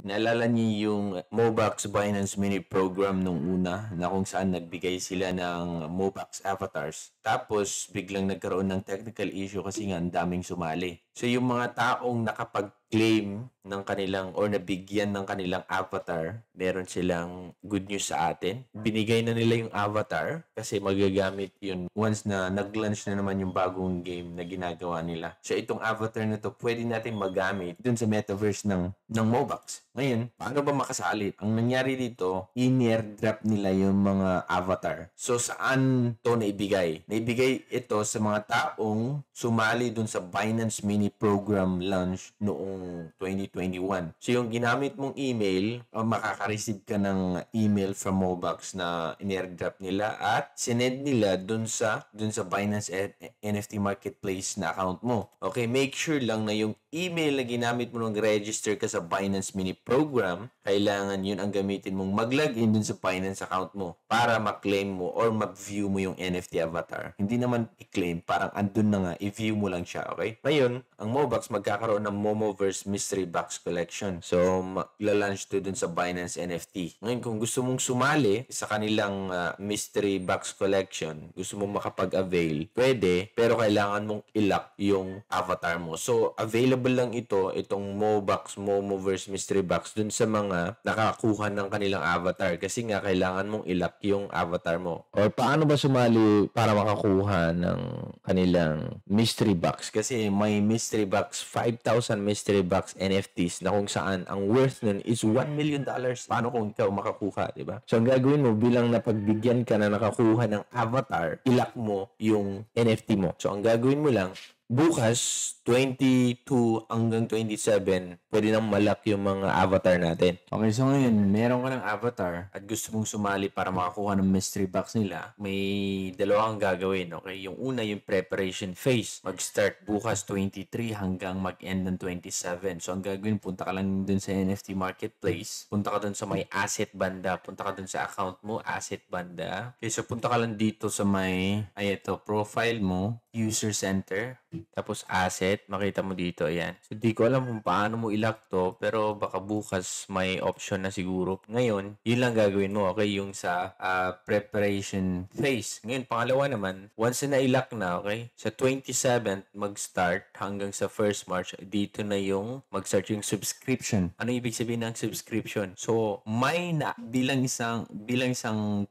Naalala niyo yung Mobax Binance Mini Program nung una na kung saan nagbigay sila ng Mobax avatars. Tapos biglang nagkaroon ng technical issue kasi nga ang daming sumali. So yung mga taong nakapag-claim ng kanilang or nabigyan ng kanilang avatar, meron silang good news sa atin. Binigay na nila yung avatar kasi magagamit yun once na nag-launch na naman yung bagong game na ginagawa nila. So itong avatar na to pwede natin magamit dun sa metaverse ng Mobax. Ngayon, paano ba makasali? Ang nangyari dito, in-airdrop nila yung mga avatar. So, saan to naibigay? Naibigay ito sa mga taong sumali dun sa Binance Mini Program launch noong 2021. So, yung ginamit mong email, makaka-receive ka ng email from Mobax na in-airdrop nila at sinend nila dun sa Binance NFT Marketplace na account mo. Okay, make sure lang na yung email na ginamit mo nung register ka sa Binance Mini Program, kailangan yun ang gamitin mong mag-login dun sa Binance account mo para ma-claim mo or ma-view mo yung NFT avatar. Hindi naman i-claim, parang andun na nga, i-view mo lang siya, okay? Ngayon, ang Mobax magkakaroon ng Momoverse Mystery Box Collection. So, launch to dun sa Binance NFT. Ngayon, kung gusto mong sumali sa kanilang Mystery Box Collection, gusto mong makapag-avail, pwede, pero kailangan mong i-lock yung avatar mo. So, available lang itong Mobax Momoverse Mystery Box dun sa mga nakakuha ng kanilang avatar kasi nga kailangan mong i-lock yung avatar mo. Or paano ba sumali para makakuha ng kanilang mystery box? Kasi may mystery box, 5,000 mystery box NFTs na kung saan ang worth nun is $1 million. Paano kung ikaw makakuha, di ba? So, ang gagawin mo bilang napagbigyan ka na nakakuha ng avatar, i-lock mo yung NFT mo. So, ang gagawin mo lang, bukas, 22 hanggang 27, pwede nang malak yung mga avatar natin. Okay, so ngayon, meron ka ng avatar at gusto mong sumali para makakuha ng mystery box nila, may dalawang gagawin, okay? Yung una, yung preparation phase. Mag-start bukas 23 hanggang mag-end ng 27. So, ang gagawin, punta ka lang dun sa NFT Marketplace, punta ka dun sa may asset banda, punta ka dun sa account mo, asset banda. Okay, so punta ka lang dito sa may, profile mo, user center, tapos asset, makita mo dito, ayan. So, di ko alam kung paano mo i-lock to, pero baka bukas may option na siguro. Ngayon, yun lang gagawin mo, okay? Yung sa preparation phase. Ngayon, pangalawa naman, once na i-lock na, okay? Sa 27th, mag-start hanggang sa 1st March, dito na yung mag-start yung subscription. Ano ibig sabihin ng subscription? So, may na, bilang isang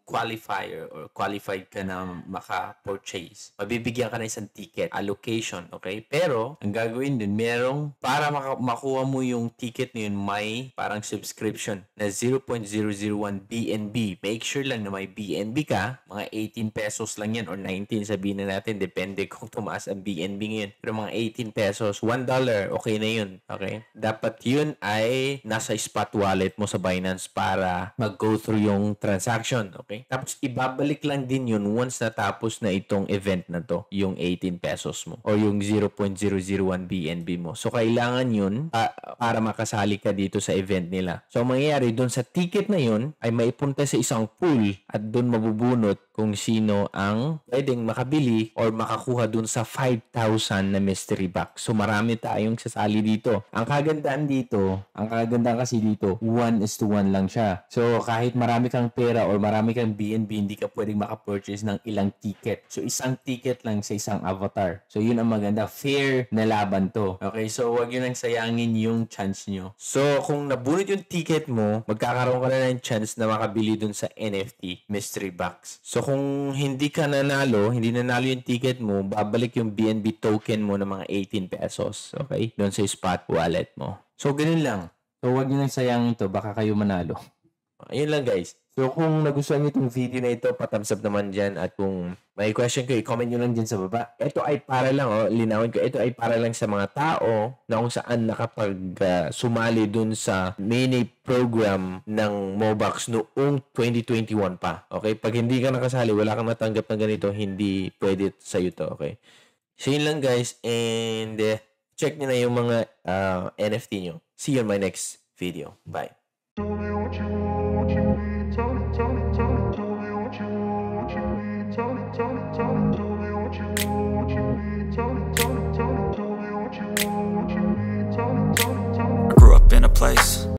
qualifier or qualified ka na maka-purchase, mabibigyan ka na isang ticket allocation, okay? Pero, ang gagawin dun, merong, para makuha mo yung ticket na yun, may parang subscription na 0.001 BNB. Make sure lang na may BNB ka, mga 18 pesos lang yan or 19, sabihin na natin, depende kung tumaas ang BNB ngayon. Pero mga 18 pesos, $1, okay na yun, okay? Dapat yun ay nasa spot wallet mo sa Binance para mag-go through yung transaction, okay? Tapos, ibabalik lang din yun once natapos na itong event na to, yung 18 pesos mo o yung 0.001 BNB mo. So, kailangan yun para makasali ka dito sa event nila. So, ang mangyayari dun sa ticket na yun ay maipunta sa isang pool at dun mabubunot kung sino ang pwedeng makabili or makakuha dun sa 5,000 na mystery box. So, marami tayong sasali dito. Ang kagandahan kasi dito, 1:1 lang siya. So, kahit marami kang pera or marami kang BNB, hindi ka pwedeng makapurchase ng ilang ticket. So, isang ticket lang sa isang avatar. So, yun ang maganda. Fair na laban to. Okay? So, wag yun ang sayangin yung chance nyo. So, kung nabunot yung ticket mo, magkakaroon ka na ng chance na makabili dun sa NFT mystery box. So, kung hindi nanalo yung ticket mo, babalik yung BNB token mo ng mga 18 pesos. Okay? Dun sa spot wallet mo. So, ganun lang. So, wag nyo nang sayangin to. Baka kayo manalo. Ayun lang, guys. So, kung nagustuhan niyo itong video na ito, pa-thumbs up naman dyan. At kung may question kayo, comment nyo lang dyan sa baba. Ito ay para lang, linawin ko, ito ay para lang sa mga tao na kung saan sumali dun sa mini program ng Mobax noong 2021 pa. Okay? Pag hindi ka nakasali, wala kang natanggap na ganito, hindi pwede sa'yo to. Okay? So, yun lang, guys. And check nyo na yung mga NFT nyo. See you in my next video. Bye. I grew up in a place